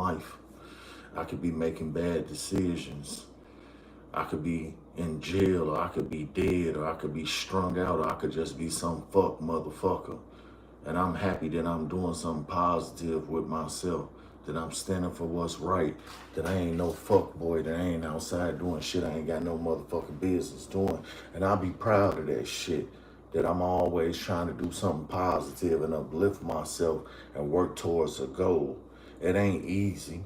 life. I could be making bad decisions. I could be in jail, or I could be dead, or I could be strung out, or I could just be some fuck motherfucker. And I'm happy that I'm doing something positive with myself, that I'm standing for what's right, that I ain't no fuck boy, that I ain't outside doing shit I ain't got no motherfucking business doing. And I'll be proud of that shit, that I'm always trying to do something positive and uplift myself and work towards a goal. It ain't easy.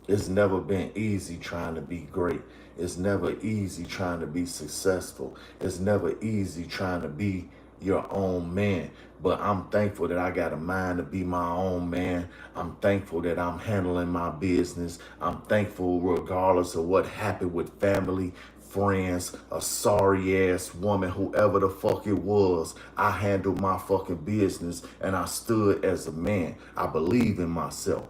It's never been easy trying to be great. It's never easy trying to be successful. It's never easy trying to be your own man. But I'm thankful that I got a mind to be my own man. I'm thankful that I'm handling my business. I'm thankful regardless of what happened with family, friends, a sorry ass woman, whoever the fuck it was. I handled my fucking business and I stood as a man. I believe in myself.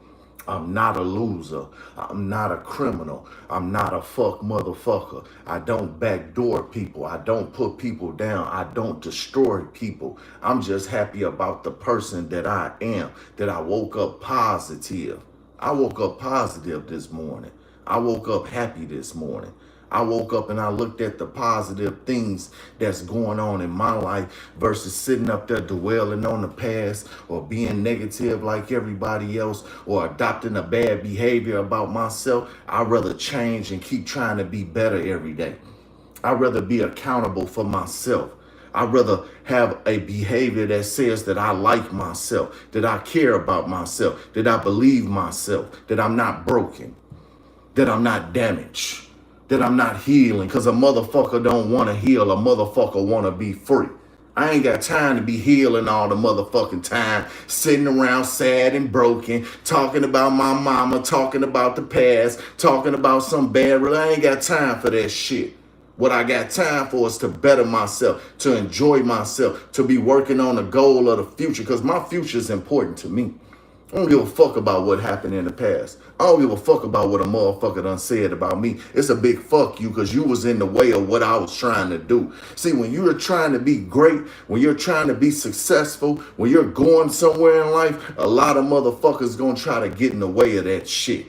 I'm not a loser. I'm not a criminal. I'm not a fuck motherfucker. I don't backdoor people. I don't put people down. I don't destroy people. I'm just happy about the person that I am, that I woke up positive. I woke up positive this morning. I woke up happy this morning. I woke up and I looked at the positive things that's going on in my life versus sitting up there dwelling on the past or being negative like everybody else or adopting a bad behavior about myself. I'd rather change and keep trying to be better every day. I'd rather be accountable for myself. I'd rather have a behavior that says that I like myself, that I care about myself, that I believe myself, that I'm not broken, that I'm not damaged, that I'm not healing, because a motherfucker don't want to heal. A motherfucker want to be free. I ain't got time to be healing all the motherfucking time, sitting around sad and broken, talking about my mama, talking about the past, talking about some bad. I ain't got time for that shit. What I got time for is to better myself, to enjoy myself, to be working on the goal of the future, because my future is important to me. I don't give a fuck about what happened in the past. I don't give a fuck about what a motherfucker done said about me. It's a big fuck you because you was in the way of what I was trying to do. See, when you're trying to be great, when you're trying to be successful, when you're going somewhere in life, a lot of motherfuckers gonna try to get in the way of that shit.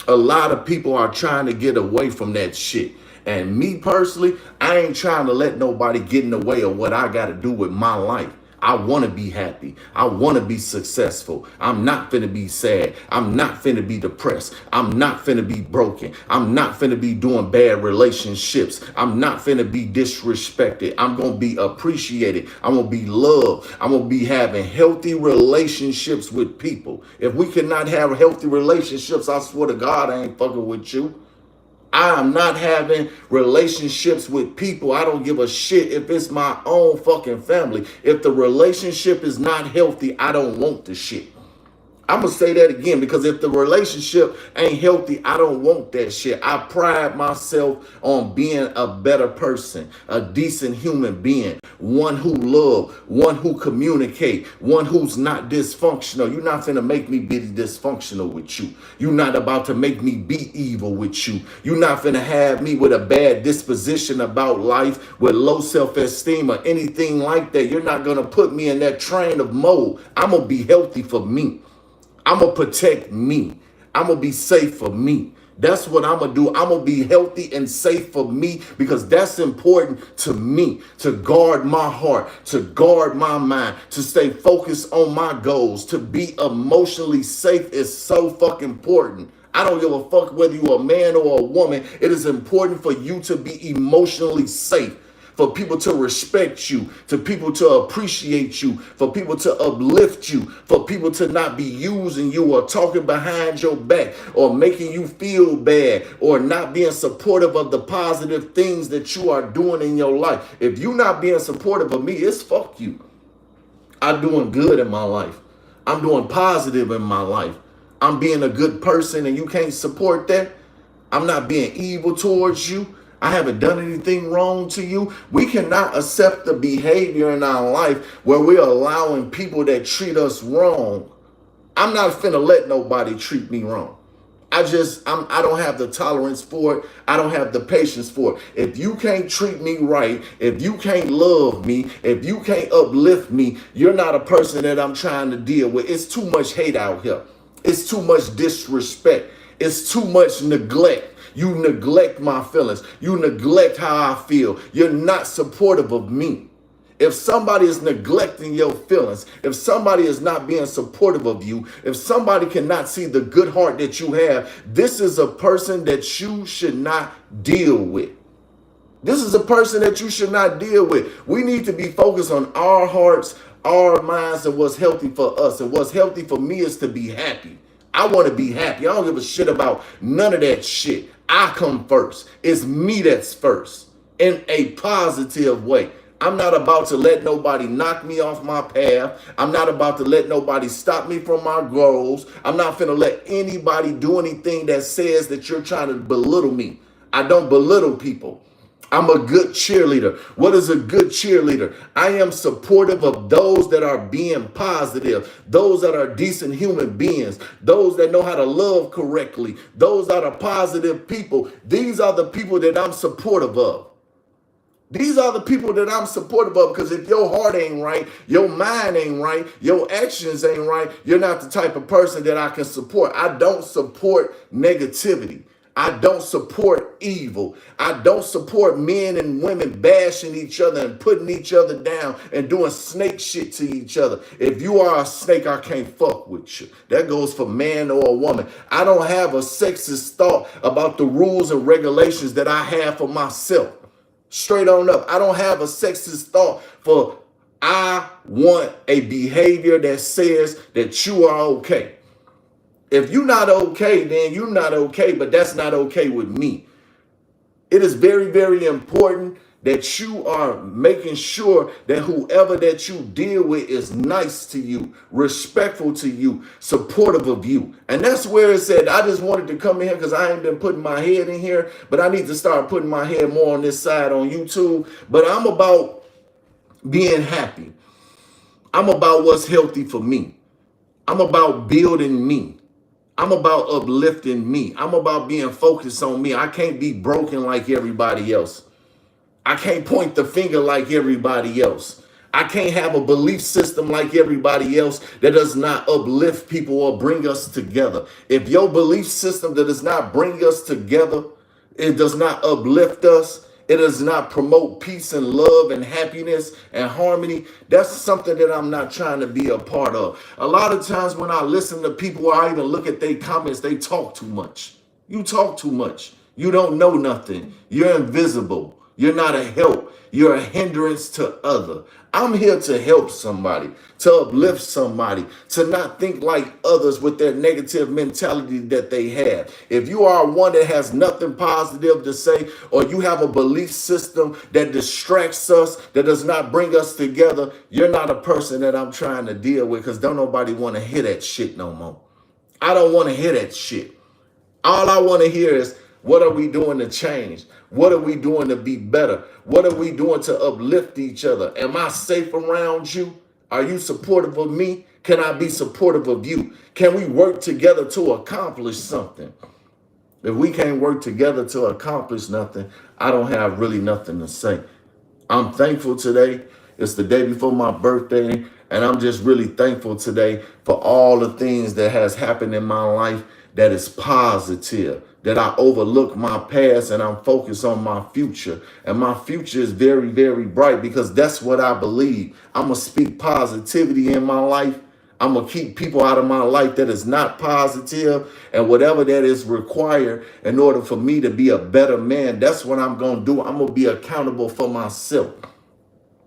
A lot of people are trying to get away from that shit. And me personally, I ain't trying to let nobody get in the way of what I got to do with my life. I want to be happy. I want to be successful. I'm not finna be sad. I'm not finna be depressed. I'm not finna be broken. I'm not finna be doing bad relationships. I'm not finna be disrespected. I'm going to be appreciated. I'm going to be loved. I'm going to be having healthy relationships with people. If we cannot have healthy relationships, I swear to God, I ain't fucking with you. I am not having relationships with people. I don't give a shit if it's my own fucking family. If the relationship is not healthy, I don't want the shit. I'm going to say that again, because if the relationship ain't healthy, I don't want that shit. I pride myself on being a better person, a decent human being, one who love, one who communicate, one who's not dysfunctional. You're not finna make me be dysfunctional with you. You're not about to make me be evil with you. You're not finna have me with a bad disposition about life, with low self-esteem or anything like that. You're not gonna put me in that train of mode. I'm gonna be healthy for me. I'm going to protect me. I'm going to be safe for me. That's what I'm going to do. I'm going to be healthy and safe for me, because that's important to me, to guard my heart, to guard my mind, to stay focused on my goals, to be emotionally safe is so fucking important. I don't give a fuck whether you're a man or a woman. It is important for you to be emotionally safe, for people to respect you, to people to appreciate you, for people to uplift you, for people to not be using you or talking behind your back or making you feel bad or not being supportive of the positive things that you are doing in your life. If you're not being supportive of me, it's fuck you. I'm doing good in my life. I'm doing positive in my life. I'm being a good person and you can't support that. I'm not being evil towards you. I haven't done anything wrong to you. We cannot accept the behavior in our life where we're allowing people that treat us wrong. I'm not finna let nobody treat me wrong. I don't have the tolerance for it. I don't have the patience for it. If you can't treat me right, if you can't love me, if you can't uplift me, you're not a person that I'm trying to deal with. It's too much hate out here. It's too much disrespect. It's too much neglect. You neglect my feelings. You neglect how I feel. You're not supportive of me. If somebody is neglecting your feelings, if somebody is not being supportive of you, if somebody cannot see the good heart that you have, this is a person that you should not deal with. This is a person that you should not deal with. We need to be focused on our hearts, our minds, and what's healthy for us. And what's healthy for me is to be happy. I want to be happy. I don't give a shit about none of that shit. I come first. It's me that's first in a positive way. I'm not about to let nobody knock me off my path. I'm not about to let nobody stop me from my goals. I'm not finna let anybody do anything that says that you're trying to belittle me. I don't belittle people. I'm a good cheerleader. What is a good cheerleader? I am supportive of those that are being positive, those that are decent human beings, those that know how to love correctly, those that are positive people. These are the people that I'm supportive of. These are the people that I'm supportive of, because if your heart ain't right, your mind ain't right, your actions ain't right, you're not the type of person that I can support. I don't support negativity. I don't support evil. I don't support men and women bashing each other and putting each other down and doing snake shit to each other. If you are a snake, I can't fuck with you. That goes for man or a woman. I don't have a sexist thought about the rules and regulations that I have for myself. Straight on up. I don't have a sexist thought for I want a behavior that says that you are okay. If you're not okay, then you're not okay, but that's not okay with me. It is very, very important that you are making sure that whoever that you deal with is nice to you, respectful to you, supportive of you. And that's where it said, I just wanted to come in here because I ain't been putting my head in here, but I need to start putting my head more on this side on YouTube. But I'm about being happy. I'm about what's healthy for me. I'm about building me. I'm about uplifting me. I'm about being focused on me. I can't be broken like everybody else. I can't point the finger like everybody else. I can't have a belief system like everybody else that does not uplift people or bring us together. If your belief system that does not bring us together, it does not uplift us, it does not promote peace and love and happiness and harmony, that's something that I'm not trying to be a part of. A lot of times when I listen to people or I even look at their comments, they talk too much. You talk too much. You don't know nothing. You're invisible. You're not a help. You're a hindrance to other. I'm here to help somebody, to uplift somebody, to not think like others with their negative mentality that they have. If you are one that has nothing positive to say, or you have a belief system that distracts us, that does not bring us together, you're not a person that I'm trying to deal with, because don't nobody want to hear that shit no more. I don't want to hear that shit. All I want to hear is, what are we doing to change? What are we doing to be better? What are we doing to uplift each other? Am I safe around you? Are you supportive of me? Can I be supportive of you? Can we work together to accomplish something? If we can't work together to accomplish nothing, I don't have really nothing to say. I'm thankful today. It's the day before my birthday, and I'm just really thankful today for all the things that has happened in my life that is positive, that I overlook my past and I'm focused on my future. And my future is very, very bright, because that's what I believe. I'm going to speak positivity in my life. I'm going to keep people out of my life that is not positive, and whatever that is required in order for me to be a better man, that's what I'm going to do. I'm going to be accountable for myself.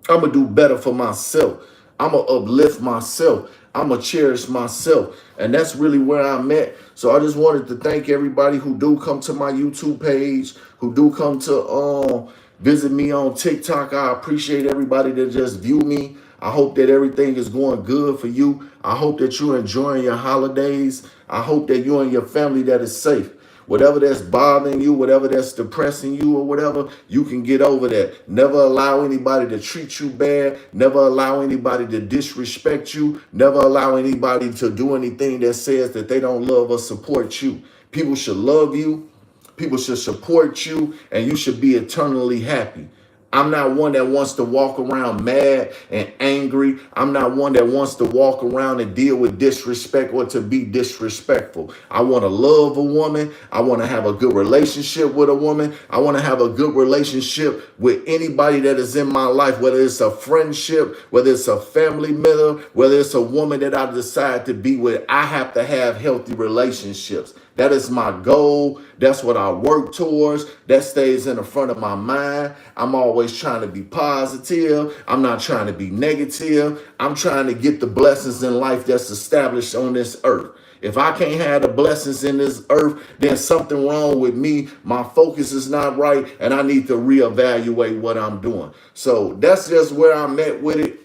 I'm going to do better for myself. I'm going to uplift myself. I'm going to cherish myself. And that's really where I'm at. So I just wanted to thank everybody who do come to my YouTube page, who do come to visit me on TikTok. I appreciate everybody that just view me. I hope that everything is going good for you. I hope that you're enjoying your holidays. I hope that you and your family that is safe. Whatever that's bothering you, whatever that's depressing you or whatever, you can get over that. Never allow anybody to treat you bad. Never allow anybody to disrespect you. Never allow anybody to do anything that says that they don't love or support you. People should love you. People should support you, and you should be eternally happy. I'm not one that wants to walk around mad and angry. I'm not one that wants to walk around and deal with disrespect or to be disrespectful. I want to love a woman. I want to have a good relationship with a woman. I want to have a good relationship with anybody that is in my life, whether it's a friendship, whether it's a family member, whether it's a woman that I decide to be with. I have to have healthy relationships. That is my goal. That's what I work towards. That stays in the front of my mind. I'm always trying to be positive. I'm not trying to be negative. I'm trying to get the blessings in life that's established on this earth. If I can't have the blessings in this earth, then something wrong with me. My focus is not right, and I need to reevaluate what I'm doing. So that's just where I'm at with it.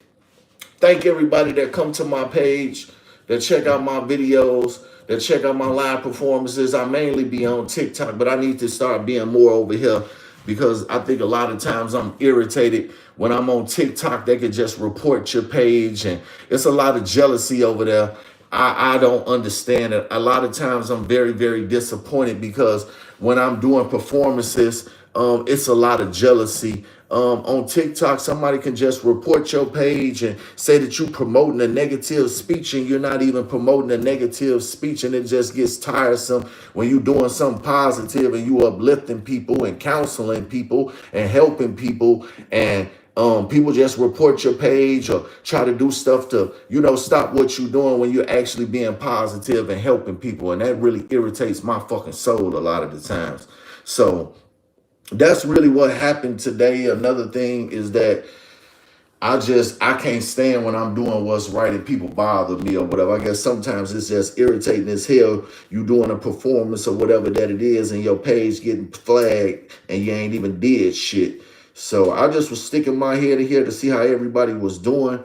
Thank everybody that come to my page, that check out my videos, that check out my live performances. I mainly be on TikTok, but I need to start being more over here because I think a lot of times I'm irritated when I'm on TikTok. They could just report your page, and it's a lot of jealousy over there. I don't understand it. A lot of times I'm very, very disappointed because when I'm doing performances, it's a lot of jealousy. On TikTok, somebody can just report your page and say that you're promoting a negative speech, and you're not even promoting a negative speech, and it just gets tiresome when you're doing something positive and you uplifting people and counseling people and helping people, and people just report your page or try to do stuff to, stop what you're doing when you're actually being positive and helping people. And that really irritates my fucking soul a lot of the times. So that's really what happened today. Another thing is that I can't stand when I'm doing what's right and people bother me or whatever. I guess sometimes it's just irritating as hell. You doing a performance or whatever that it is, and your page getting flagged and you ain't even did shit. So I just was sticking my head in here to see how everybody was doing.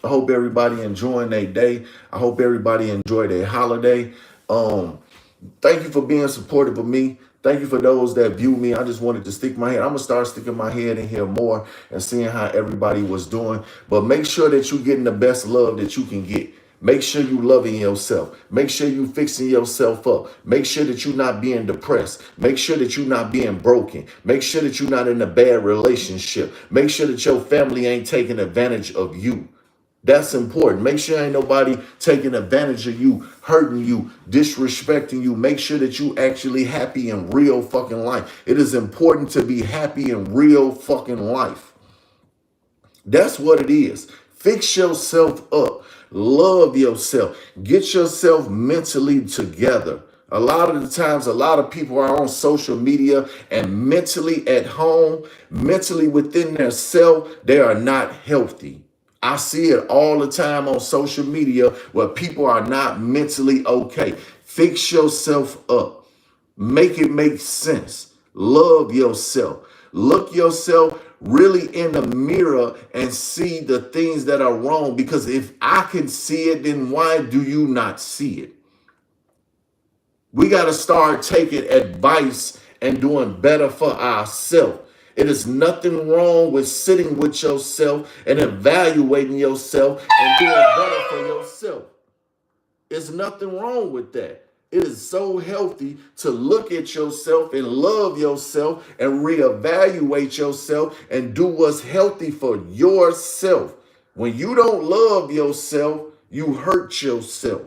I hope everybody enjoying their day. I hope everybody enjoyed their holiday. Thank you for being supportive of me. Thank you for those that view me. I just wanted to stick my head. I'm going to start sticking my head in here more and seeing how everybody was doing. But make sure that you're getting the best love that you can get. Make sure you loving yourself. Make sure you fixing yourself up. Make sure that you're not being depressed. Make sure that you're not being broken. Make sure that you're not in a bad relationship. Make sure that your family ain't taking advantage of you. That's important. Make sure ain't nobody taking advantage of you, hurting you, disrespecting you. Make sure that you actually happy in real fucking life. It is important to be happy in real fucking life. That's what it is. Fix yourself up. Love yourself. Get yourself mentally together. A lot of the times, a lot of people are on social media and mentally at home, mentally within their self, they are not healthy. I see it all the time on social media where people are not mentally okay. Fix yourself up. Make it make sense. Love yourself. Look yourself really in the mirror and see the things that are wrong. Because if I can see it, then why do you not see it? We got to start taking advice and doing better for ourselves. It is nothing wrong with sitting with yourself and evaluating yourself and doing better for yourself. There's nothing wrong with that. It is so healthy to look at yourself and love yourself and reevaluate yourself and do what's healthy for yourself. When you don't love yourself, you hurt yourself.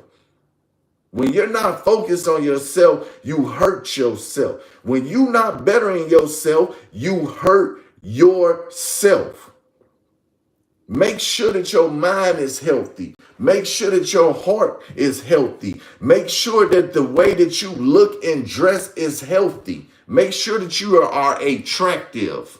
When you're not focused on yourself, you hurt yourself. When you're not bettering yourself, you hurt yourself. Make sure that your mind is healthy. Make sure that your heart is healthy. Make sure that the way that you look and dress is healthy. Make sure that you are attractive.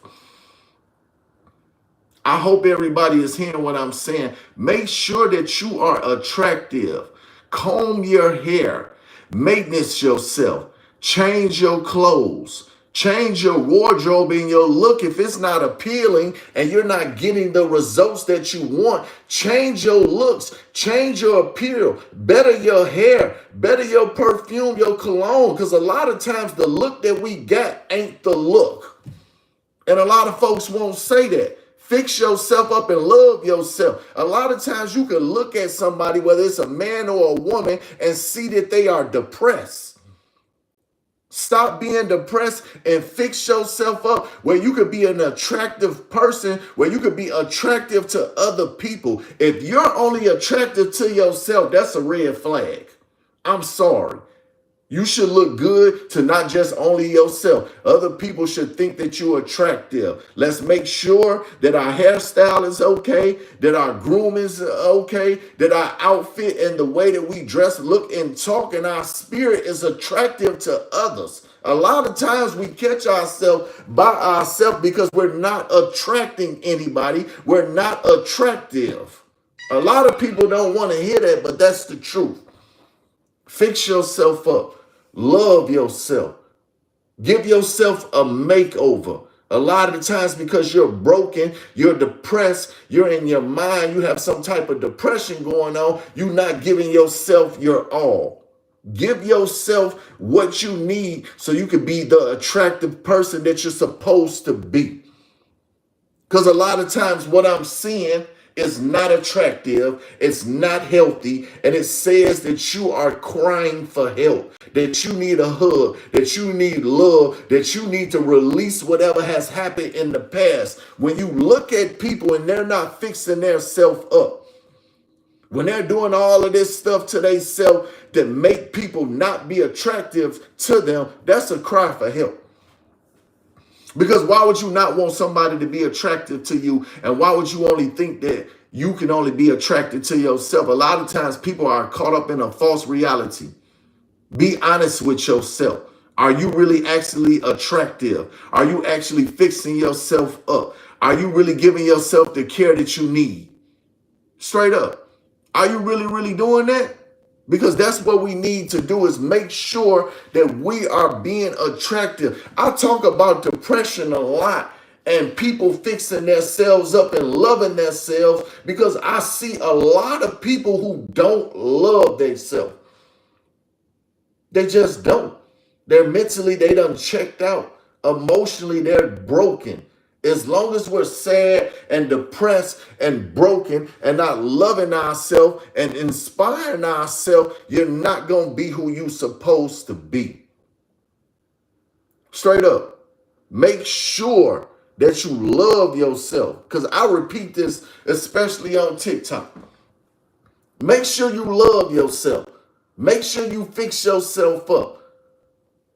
I hope everybody is hearing what I'm saying. Make sure that you are attractive. Comb your hair, maintenance yourself, change your clothes, change your wardrobe and your look. If it's not appealing and you're not getting the results that you want, change your looks, change your appeal, better your hair, better your perfume, your cologne. Because a lot of times the look that we got ain't the look. And a lot of folks won't say that. Fix yourself up and love yourself. A lot of times you can look at somebody, whether it's a man or a woman, and see that they are depressed. Stop being depressed and fix yourself up where you could be an attractive person, where you could be attractive to other people. If you're only attractive to yourself, that's a red flag. I'm sorry. You should look good to not just only yourself. Other people should think that you're attractive. Let's make sure that our hairstyle is okay, that our groom is okay, that our outfit and the way that we dress, look, and talk, and our spirit is attractive to others. A lot of times we catch ourselves by ourselves because we're not attracting anybody. We're not attractive. A lot of people don't want to hear that, but that's the truth. Fix yourself up. Love yourself. Give yourself a makeover. A lot of the times because you're broken, you're depressed, you're in your mind, you have some type of depression going on, you're not giving yourself your all. Give yourself what you need so you can be the attractive person that you're supposed to be. Because a lot of times what I'm seeing is not attractive, it's not healthy, and it says that you are crying for help, that you need a hug, that you need love, that you need to release whatever has happened in the past. When you look at people and they're not fixing their self up, when they're doing all of this stuff to themselves that make people not be attractive to them, that's a cry for help. Because why would you not want somebody to be attractive to you? And why would you only think that you can only be attracted to yourself? A lot of times people are caught up in a false reality. Be honest with yourself. Are you really actually attractive? Are you actually fixing yourself up? Are you really giving yourself the care that you need? Straight up. Are you really doing that? Because that's what we need to do, is make sure that we are being attractive. I talk about depression a lot and people fixing themselves up and loving themselves, because I see a lot of people who don't love themselves. They just don't. They're mentally, they done checked out. Emotionally, they're broken. As long as we're sad and depressed and broken and not loving ourselves and inspiring ourselves, you're not going to be who you're supposed to be. Straight up. Make sure that you love yourself. Because I repeat this, especially on TikTok. Make sure you love yourself. Make sure you fix yourself up.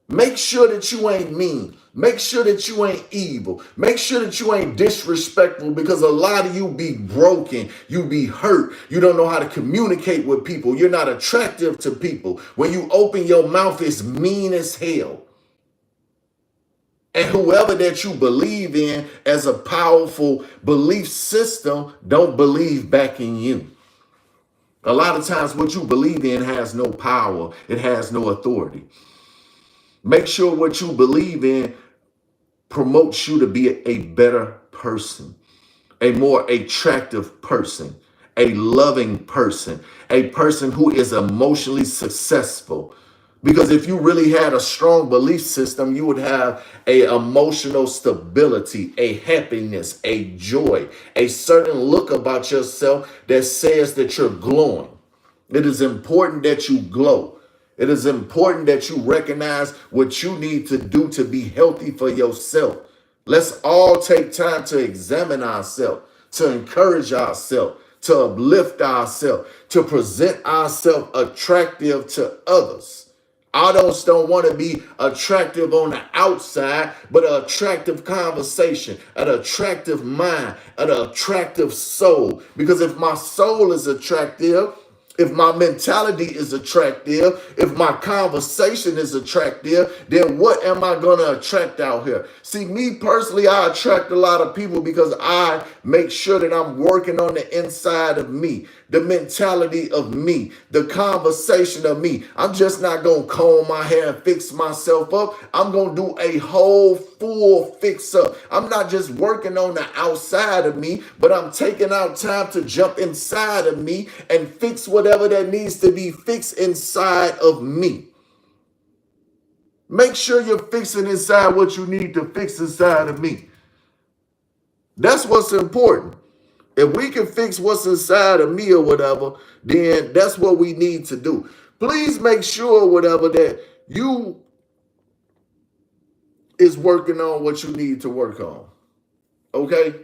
Make sure that you ain't mean. Make sure that you ain't evil. Make sure that you ain't disrespectful, because a lot of you be broken. You be hurt. You don't know how to communicate with people. You're not attractive to people. When you open your mouth, it's mean as hell. And whoever that you believe in as a powerful belief system don't believe back in you. A lot of times what you believe in has no power. It has no authority. Make sure what you believe in promotes you to be a better person, a more attractive person, a loving person, a person who is emotionally successful. Because if you really had a strong belief system, you would have a emotional stability, a happiness, a joy, a certain look about yourself that says that you're glowing. It is important that you glow. It is important that you recognize what you need to do to be healthy for yourself. Let's all take time to examine ourselves, to encourage ourselves, to uplift ourselves, to present ourselves attractive to others. Adults don't want to be attractive on the outside, but an attractive conversation, an attractive mind, an attractive soul. Because if my soul is attractive, if my mentality is attractive, if my conversation is attractive, then what am I going to attract out here? See, me personally, I attract a lot of people because I make sure that I'm working on the inside of me, the mentality of me, the conversation of me. I'm just not going to comb my hair and fix myself up. I'm going to do a whole full fix up. I'm not just working on the outside of me, but I'm taking out time to jump inside of me and fix whatever that needs to be fixed inside of me. Make sure you're fixing inside what you need to fix inside of me. That's what's important. If we can fix what's inside of me or whatever, then that's what we need to do. Please make sure whatever that you is working on what you need to work on. Okay?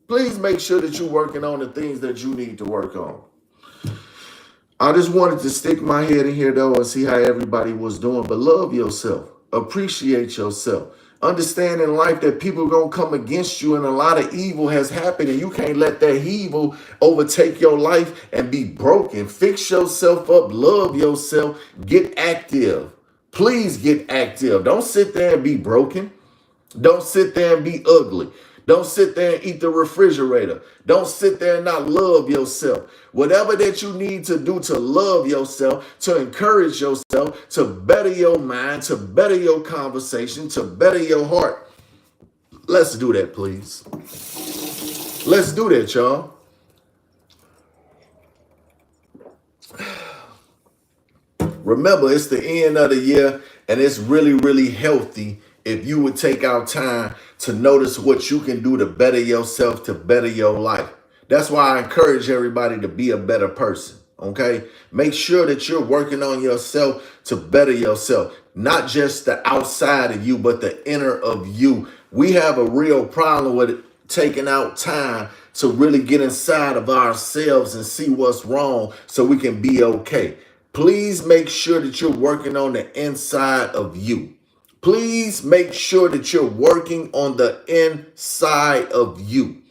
Please make sure that you're working on the things that you need to work on. I just wanted to stick my head in here though and see how everybody was doing. But love yourself. Appreciate yourself. Understand in life that people are going to come against you and a lot of evil has happened and you can't let that evil overtake your life and be broken. Fix yourself up. Love yourself. Get active. Please get active. Don't sit there and be broken. Don't sit there and be ugly. Don't sit there and eat the refrigerator. Don't sit there and not love yourself. Whatever that you need to do to love yourself, to encourage yourself, to better your mind, to better your conversation, to better your heart. Let's do that, please. Let's do that, y'all. Remember, it's the end of the year, and it's really, really healthy if you would take out time to notice what you can do to better yourself, to better your life. That's why I encourage everybody to be a better person, okay? Make sure that you're working on yourself to better yourself, not just the outside of you, but the inner of you. We have a real problem with taking out time to really get inside of ourselves and see what's wrong so we can be okay. Please make sure that you're working on the inside of you. Please make sure that you're working on the inside of you.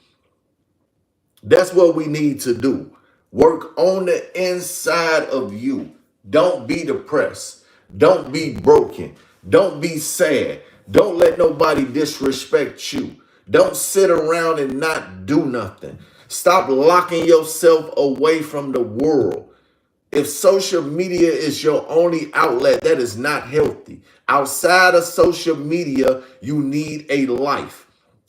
That's what we need to do. Work on the inside of you. Don't be depressed. Don't be broken. Don't be sad. Don't let nobody disrespect you. Don't sit around and not do nothing. Stop locking yourself away from the world. If social media is your only outlet, that is not healthy. Outside of social media, you need a life.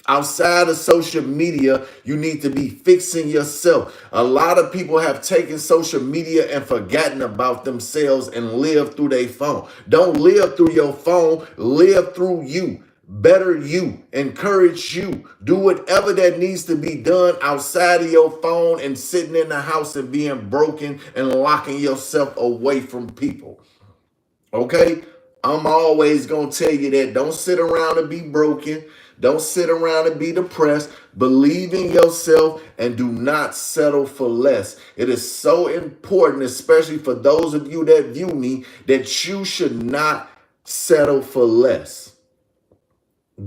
Outside of social media, you need to be fixing yourself. A lot of people have taken social media and forgotten about themselves and live through their phone. Don't live through your phone, live through you. Better you, encourage you, do whatever that needs to be done outside of your phone and sitting in the house and being broken and locking yourself away from people. Okay? I'm always going to tell you that. Don't sit around and be broken. Don't sit around and be depressed. Believe in yourself and do not settle for less. It is so important, especially for those of you that view me, that you should not settle for less.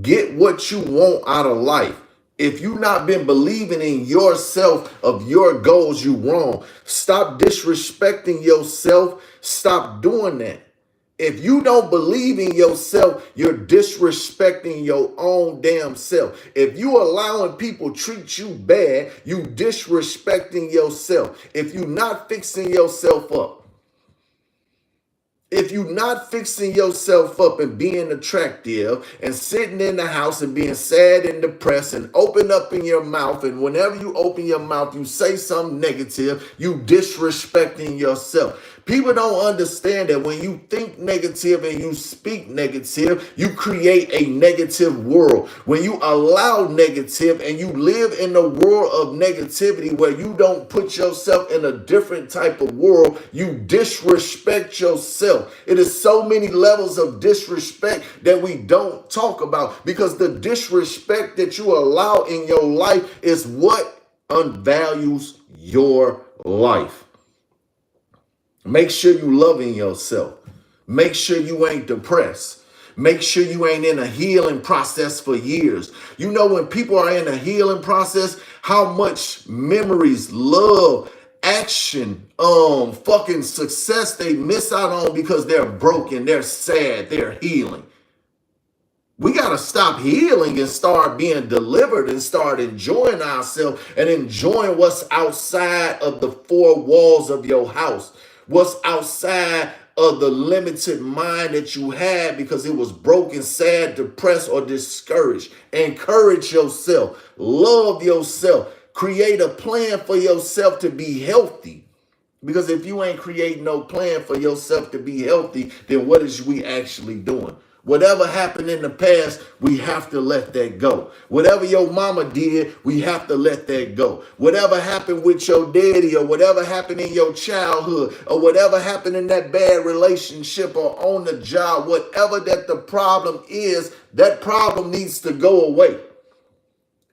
Get what you want out of life. If you've not been believing in yourself of your goals, you wrong. Stop disrespecting yourself. Stop doing that. If you don't believe in yourself, you're disrespecting your own damn self. If you allowing people treat you bad, you disrespecting yourself. If you're not fixing yourself up, if you're not fixing yourself up and being attractive and sitting in the house and being sad and depressed and open up in your mouth, and whenever you open your mouth, you say something negative, you disrespecting yourself. People don't understand that when you think negative and you speak negative, you create a negative world. When you allow negative and you live in a world of negativity where you don't put yourself in a different type of world, you disrespect yourself. It is so many levels of disrespect that we don't talk about, because the disrespect that you allow in your life is what unvalues your life. Make sure you loving yourself. Make sure you ain't depressed. Make sure you ain't in a healing process for years. You know, when people are in a healing process, how much memories, love, action, fucking success they miss out on because they're broken, they're sad, they're healing. We got to stop healing and start being delivered and start enjoying ourselves and enjoying what's outside of the four walls of your house. What's outside of the limited mind that you had because it was broken, sad, depressed, or discouraged. Encourage yourself. Love yourself. Create a plan for yourself to be healthy. Because if you ain't creating no plan for yourself to be healthy, then what is we actually doing? Whatever happened in the past, we have to let that go. Whatever your mama did, we have to let that go. Whatever happened with your daddy, or whatever happened in your childhood, or whatever happened in that bad relationship or on the job, whatever that the problem is, that problem needs to go away.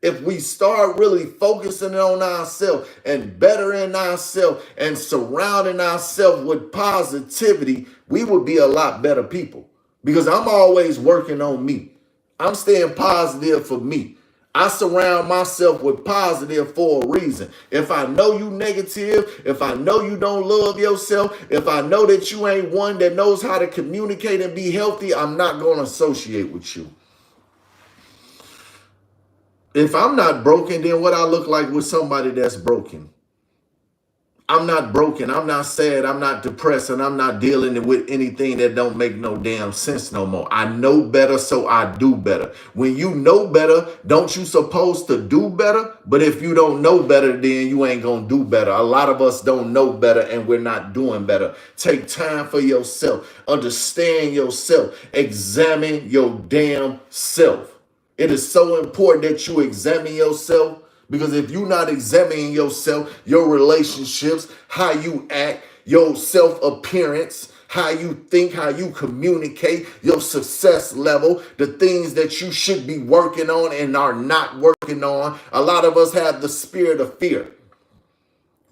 If we start really focusing on ourselves and bettering ourselves and surrounding ourselves with positivity, we would be a lot better people. Because I'm always working on me. I'm staying positive for me. I surround myself with positive for a reason. If I know you negative, if I know you don't love yourself, if I know that you ain't one that knows how to communicate and be healthy, I'm not going to associate with you. If I'm not broken, then what I look like with somebody that's broken? I'm not broken. I'm not sad. I'm not depressed. And I'm not dealing with anything that don't make no damn sense no more. I know better, so I do better. When you know better, don't you supposed to do better? But if you don't know better, then you ain't going to do better. A lot of us don't know better and we're not doing better. Take time for yourself. Understand yourself. Examine your damn self. It is so important that you examine yourself, because if you're not examining yourself, your relationships, how you act, your self-appearance, how you think, how you communicate, your success level, the things that you should be working on and are not working on. A lot of us have the spirit of fear.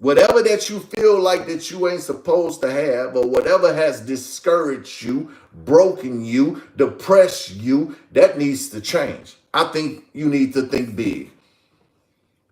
Whatever that you feel like that you ain't supposed to have, or whatever has discouraged you, broken you, depressed you, that needs to change. I think you need to think big.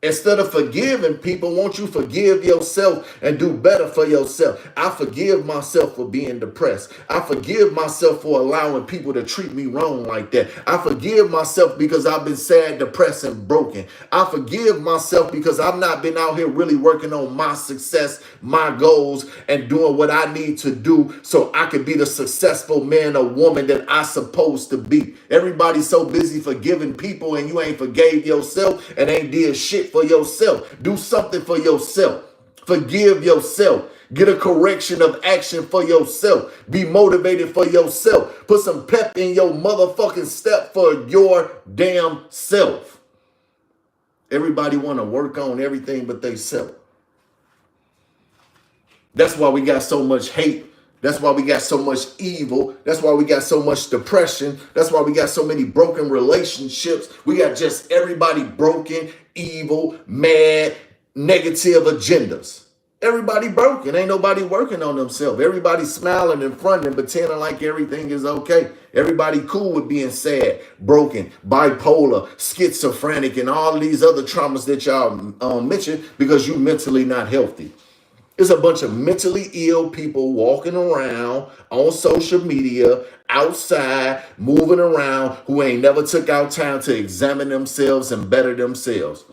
Instead of forgiving people, won't you forgive yourself and do better for yourself? I forgive myself for being depressed. I forgive myself for allowing people to treat me wrong like that. I forgive myself because I've been sad, depressed, and broken. I forgive myself because I've not been out here really working on my success, my goals, and doing what I need to do so I can be the successful man or woman that I'm supposed to be. Everybody's so busy forgiving people, and you ain't forgave yourself and ain't did shit for yourself. Do something for yourself. Forgive yourself. Get a correction of action for yourself. Be motivated for yourself. Put some pep in your motherfucking step for your damn self. Everybody want to work on everything but they self. That's why we got so much hate. That's why we got so much evil. That's why we got so much depression. That's why we got so many broken relationships. We got just everybody broken, evil, mad, negative agendas. Everybody broken. Ain't nobody working on themselves. Everybody smiling in front and pretending like everything is okay. Everybody cool with being sad, broken, bipolar, schizophrenic, and all these other traumas that y'all mentioned because you mentally not healthy. It's a bunch of mentally ill people walking around on social media, outside, moving around, who ain't never took out time to examine themselves and better themselves.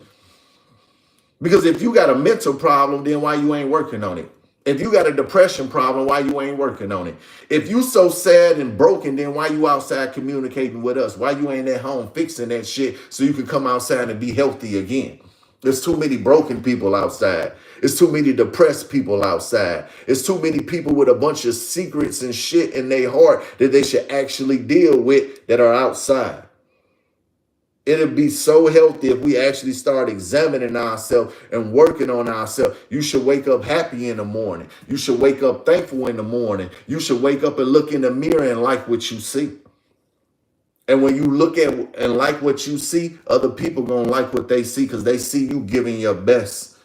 Because if you got a mental problem, then why you ain't working on it? If you got a depression problem, why you ain't working on it? If you so sad and broken, then why you outside communicating with us? Why you ain't at home fixing that shit so you can come outside and be healthy again? There's too many broken people outside. It's too many depressed people outside. It's too many people with a bunch of secrets and shit in their heart that they should actually deal with that are outside. It'll be so healthy if we actually start examining ourselves and working on ourselves. You should wake up happy in the morning. You should wake up thankful in the morning. You should wake up and look in the mirror and like what you see. And when you look at and like what you see, other people gonna like what they see because they see you giving your best.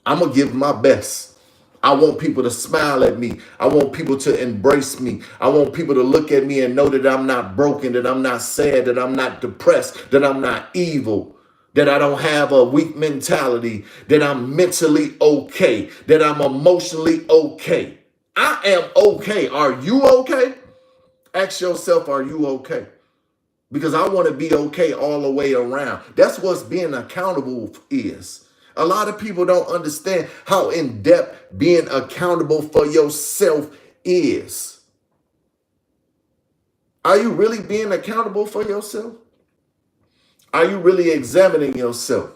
I'm gonna give my best. I want people to smile at me. I want people to embrace me. I want people to look at me and know that I'm not broken, that I'm not sad, that I'm not depressed, that I'm not evil, that I don't have a weak mentality, that I'm mentally okay, that I'm emotionally okay. I am okay. Are you okay? Ask yourself, are you okay? Because I want to be okay all the way around. That's what being accountable is. A lot of people don't understand how in-depth being accountable for yourself is. Are you really being accountable for yourself? Are you really examining yourself?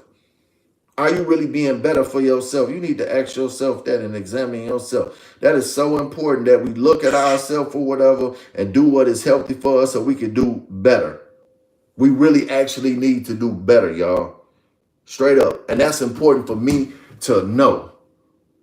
Are you really being better for yourself? You need to ask yourself that and examine yourself. That is so important that we look at ourselves or whatever and do what is healthy for us so we can do better. We really actually need to do better, y'all. Straight up. And that's important for me to know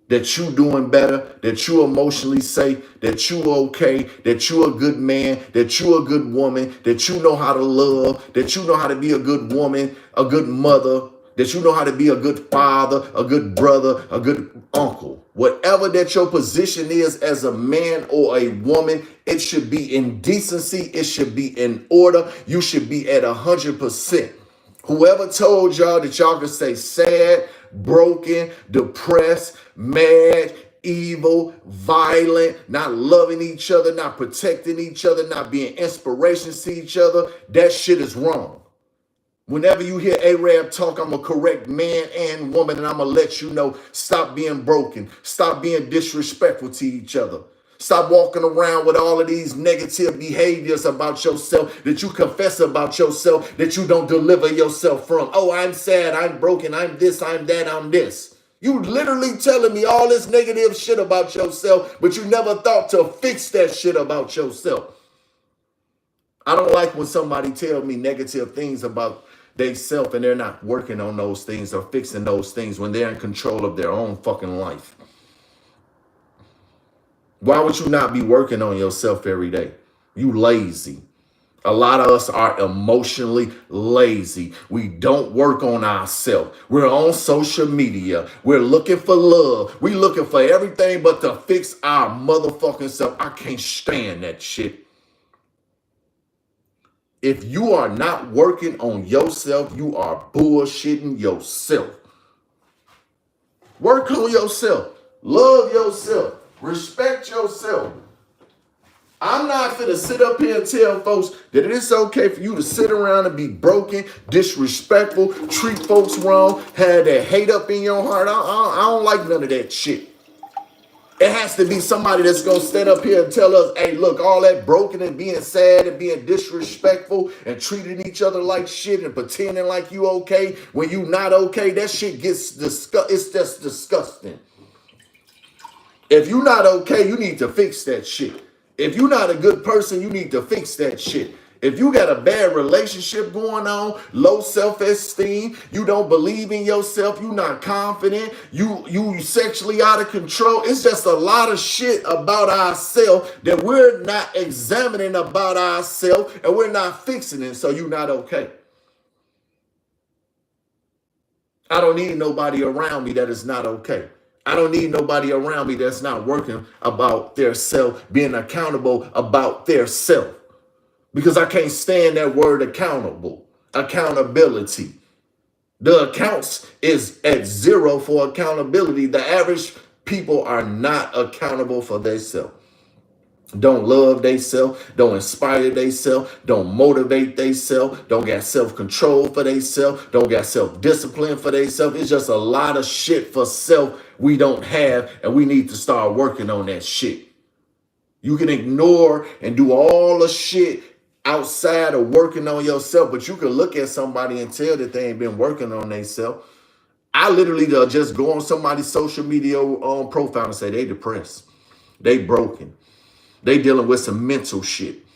that you doing better, that you emotionally safe, that you okay, that you a good man, that you a good woman, that you know how to love, that you know how to be a good woman, a good mother, that you know how to be a good father, a good brother, a good uncle. Whatever that your position is as a man or a woman, it should be in decency. It should be in order. You should be at 100%. Whoever told y'all that y'all could stay sad, broken, depressed, mad, evil, violent, not loving each other, not protecting each other, not being inspirations to each other, that shit is wrong. Whenever you hear Arab talk, I'm a correct man and woman, and I'm going to let you know, stop being broken. Stop being disrespectful to each other. Stop walking around with all of these negative behaviors about yourself that you confess about yourself, that you don't deliver yourself from. Oh, I'm sad, I'm broken, I'm this, I'm that, I'm this. You literally telling me all this negative shit about yourself, but you never thought to fix that shit about yourself. I don't like when somebody tell me negative things about they self and they're not working on those things or fixing those things when they're in control of their own fucking life. Why would you not be working on yourself every day? You lazy. A lot of us are emotionally lazy. We don't work on ourselves. We're on social media. We're looking for love. We're looking for everything but to fix our motherfucking self. I can't stand that shit. If you are not working on yourself, you are bullshitting yourself. Work on yourself. Love yourself. Respect yourself. I'm not finna sit up here and tell folks that it's okay for you to sit around and be broken, disrespectful, treat folks wrong, have that hate up in your heart. I don't like none of that shit. It has to be somebody that's going to stand up here and tell us, hey, look, all that broken and being sad and being disrespectful and treating each other like shit and pretending like you okay when you not okay, that shit gets disgusting. It's just disgusting. If you're not okay, you need to fix that shit. If you're not a good person, you need to fix that shit. If you got a bad relationship going on, low self-esteem, you don't believe in yourself, you're not confident, you sexually out of control, it's just a lot of shit about ourselves that we're not examining about ourselves and we're not fixing it, so you're not okay. I don't need nobody around me that is not okay. I don't need nobody around me that's not working about their self, being accountable about their self. Because I can't stand that word accountable, accountability. The accounts is at 0 for accountability. The average people are not accountable for themselves. Don't love themselves, don't inspire themselves, don't motivate themselves, don't got self-control for themselves, don't got self-discipline for themselves. It's just a lot of shit for self we don't have, and we need to start working on that shit. You can ignore and do all the shit outside of working on yourself, but you can look at somebody and tell that they ain't been working on themselves. I literally just go on somebody's social media profile and say they depressed, they broken, they dealing with some mental shit.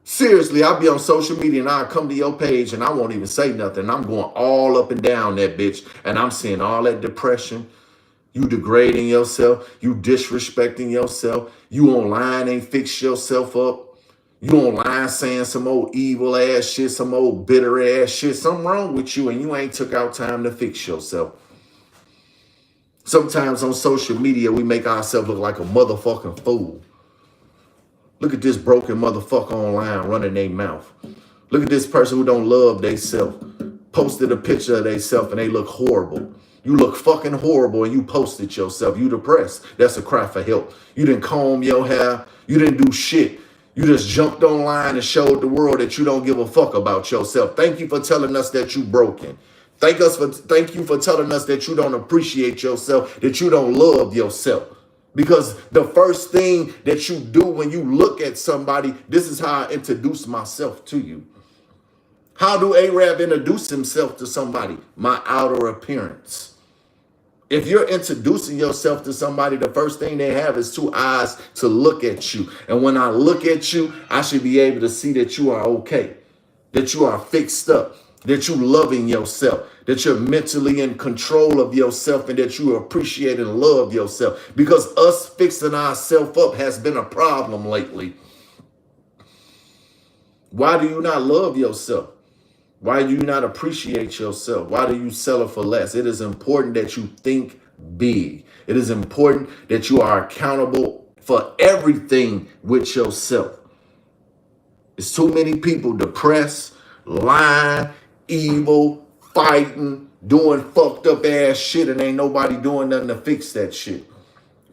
Seriously, I'll be on social media and I'll come to your page and I won't even say nothing. I'm going all up and down that bitch and I'm seeing all that depression. You degrading yourself, you disrespecting yourself, you online ain't fix yourself up. You online saying some old evil ass shit, some old bitter ass shit. Something wrong with you and you ain't took out time to fix yourself. Sometimes on social media, we make ourselves look like a motherfucking fool. Look at this broken motherfucker online running their mouth. Look at this person who don't love theyself. Posted a picture of theyself and they look horrible. You look fucking horrible and you posted yourself. You depressed. That's a cry for help. You didn't comb your hair. You didn't do shit. You just jumped online and showed the world that you don't give a fuck about yourself. Thank you for telling us that you broken. Thank you for telling us that you don't appreciate yourself, that you don't love yourself. Because the first thing that you do when you look at somebody, this is how I introduce myself to you. How do Arab introduce himself to somebody? My outer appearance. If you're introducing yourself to somebody, the first thing they have is two eyes to look at you. And when I look at you, I should be able to see that you are okay, that you are fixed up, that you loving yourself, that you're mentally in control of yourself, and that you appreciate and love yourself. Because us fixing ourselves up has been a problem lately. Why do you not love yourself? Why do you not appreciate yourself? Why do you settle for less? It is important that you think big. It is important that you are accountable for everything with yourself. It's too many people depressed, lying, evil, fighting, doing fucked up ass shit, and ain't nobody doing nothing to fix that shit.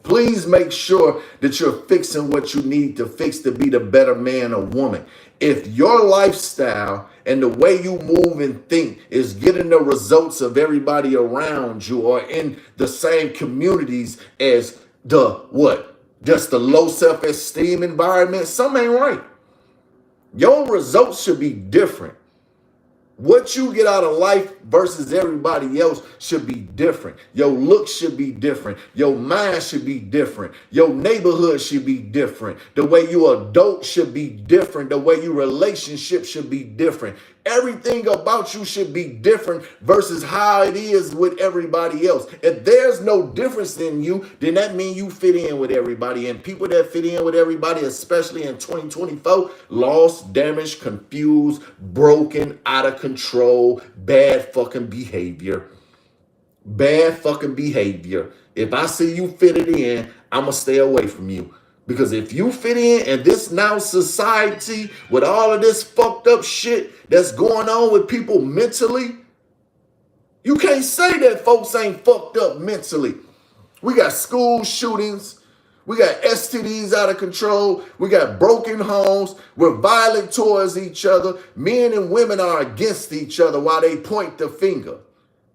Please make sure that you're fixing what you need to fix to be the better man or woman. If your lifestyle and the way you move and think is getting the results of everybody around you or in the same communities as the what? Just the low self-esteem environment, something ain't right. Your results should be different. What you get out of life versus everybody else should be different. Your looks should be different. Your mind should be different. Your neighborhood should be different. The way you adult should be different. The way your relationship should be different. Everything about you should be different versus how it is with everybody else. If there's no difference in you, then that means you fit in with everybody. And people that fit in with everybody, especially in 2024, lost, damaged, confused, broken, out of control, bad fucking behavior. Bad fucking behavior. If I see you fitted in, I'm going to stay away from you. Because if you fit in this now society with all of this fucked up shit that's going on with people mentally, you can't say that folks ain't fucked up mentally. We got school shootings. We got STDs out of control. We got broken homes. We're violent towards each other. Men and women are against each other while they point the finger.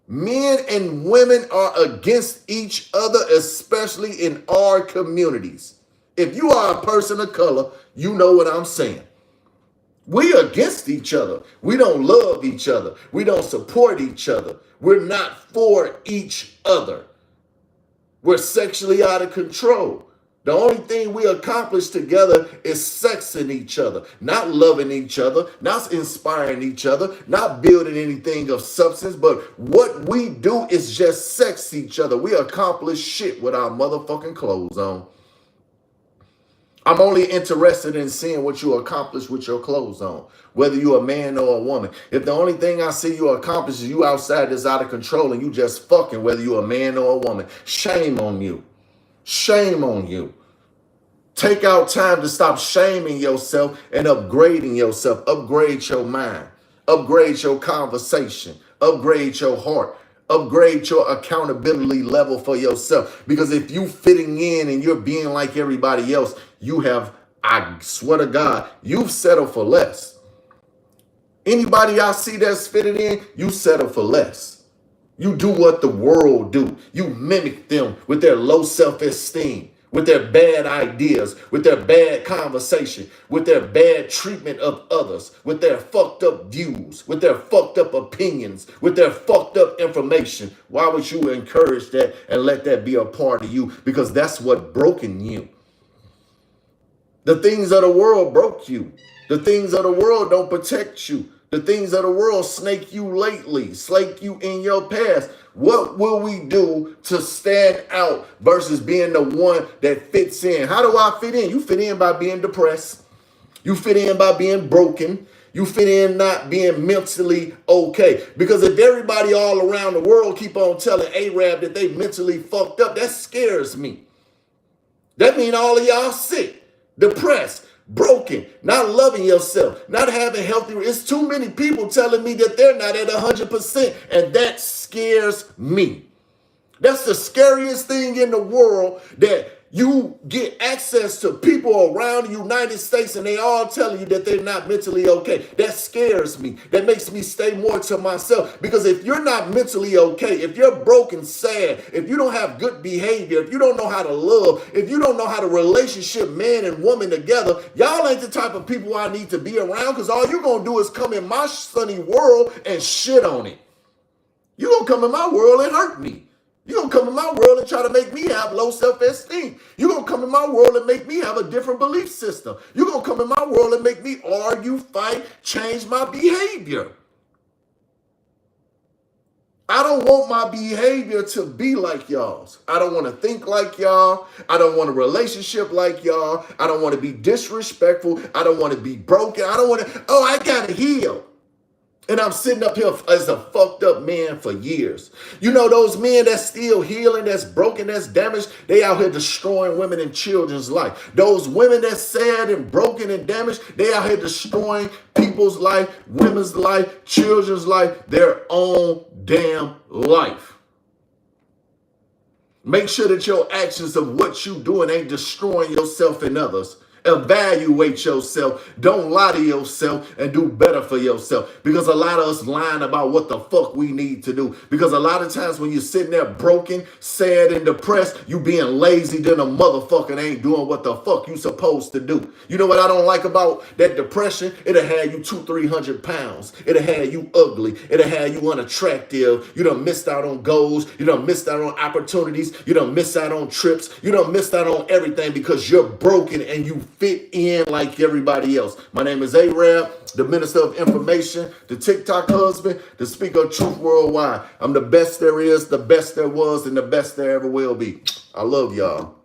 Men and women are against each other, especially in our communities. If you are a person of color, you know what I'm saying. We against each other. We don't love each other. We don't support each other. We're not for each other. We're sexually out of control. The only thing we accomplish together is sexing each other, not loving each other, not inspiring each other, not building anything of substance. But what we do is just sex each other. We accomplish shit with our motherfucking clothes on. I'm only interested in seeing what you accomplish with your clothes on, whether you're a man or a woman. If the only thing I see you accomplish is you outside that's out of control and you just fucking, whether you're a man or a woman, shame on you. Shame on you. Take out time to stop shaming yourself and upgrading yourself. Upgrade your mind. Upgrade your conversation. Upgrade your heart. Upgrade your accountability level for yourself. Because if you fitting in and you're being like everybody else, you have, I swear to God, you've settled for less. Anybody I see that's fitted in, you settle for less. You do what the world do. You mimic them with their low self-esteem, with their bad ideas, with their bad conversation, with their bad treatment of others, with their fucked up views, with their fucked up opinions, with their fucked up information. Why would you encourage that and let that be a part of you? Because that's what broken you. The things of the world broke you. The things of the world don't protect you. The things of the world snake you lately, slake you in your past. What will we do to stand out versus being the one that fits in? How do I fit in? You fit in by being depressed. You fit in by being broken. You fit in not being mentally okay. Because if everybody all around the world keep on telling Arab that they mentally fucked up, that scares me. That means all of y'all sick, depressed, broken, not loving yourself, not having healthy. It's too many people telling me that they're not at 100%, and that scares me. That's the scariest thing in the world, that You get access to people around the United States and they all telling you that they're not mentally okay. That scares me. That makes me stay more to myself. Because if you're not mentally okay, if you're broken, sad, if you don't have good behavior, if you don't know how to love, if you don't know how to relationship man and woman together, y'all ain't the type of people I need to be around, because all you're going to do is come in my sunny world and shit on it. You're going to come in my world and hurt me. You're going to come in my world and try to make me have low self-esteem. You're going to come in my world and make me have a different belief system. You're going to come in my world and make me argue, fight, change my behavior. I don't want my behavior to be like y'all's. I don't want to think like y'all. I don't want a relationship like y'all. I don't want to be disrespectful. I don't want to be broken. I don't want to, I got to heal. And I'm sitting up here as a fucked up man for years. You know, those men that's still healing, that's broken, that's damaged, they out here destroying women and children's life. Those women that's sad and broken and damaged, they out here destroying people's life, women's life, children's life, their own damn life. Make sure that your actions of what you doing ain't destroying yourself and others. Evaluate yourself. Don't lie to yourself and do better for yourself. Because a lot of us lying about what the fuck we need to do. Because a lot of times when you're sitting there broken, sad, and depressed, you being lazy, then a motherfucker ain't doing what the fuck you supposed to do. You know what I don't like about that depression? It'll have you 200-300 pounds. It'll have you ugly. It'll have you unattractive. You done missed out on goals. You done missed out on opportunities. You done missed out on trips. You done missed out on everything because you're broken and you fit in like everybody else. My name is Arab, the Minister of Information, the TikTok husband, the speaker of truth worldwide. I'm the best there is, the best there was, and the best there ever will be. I love y'all.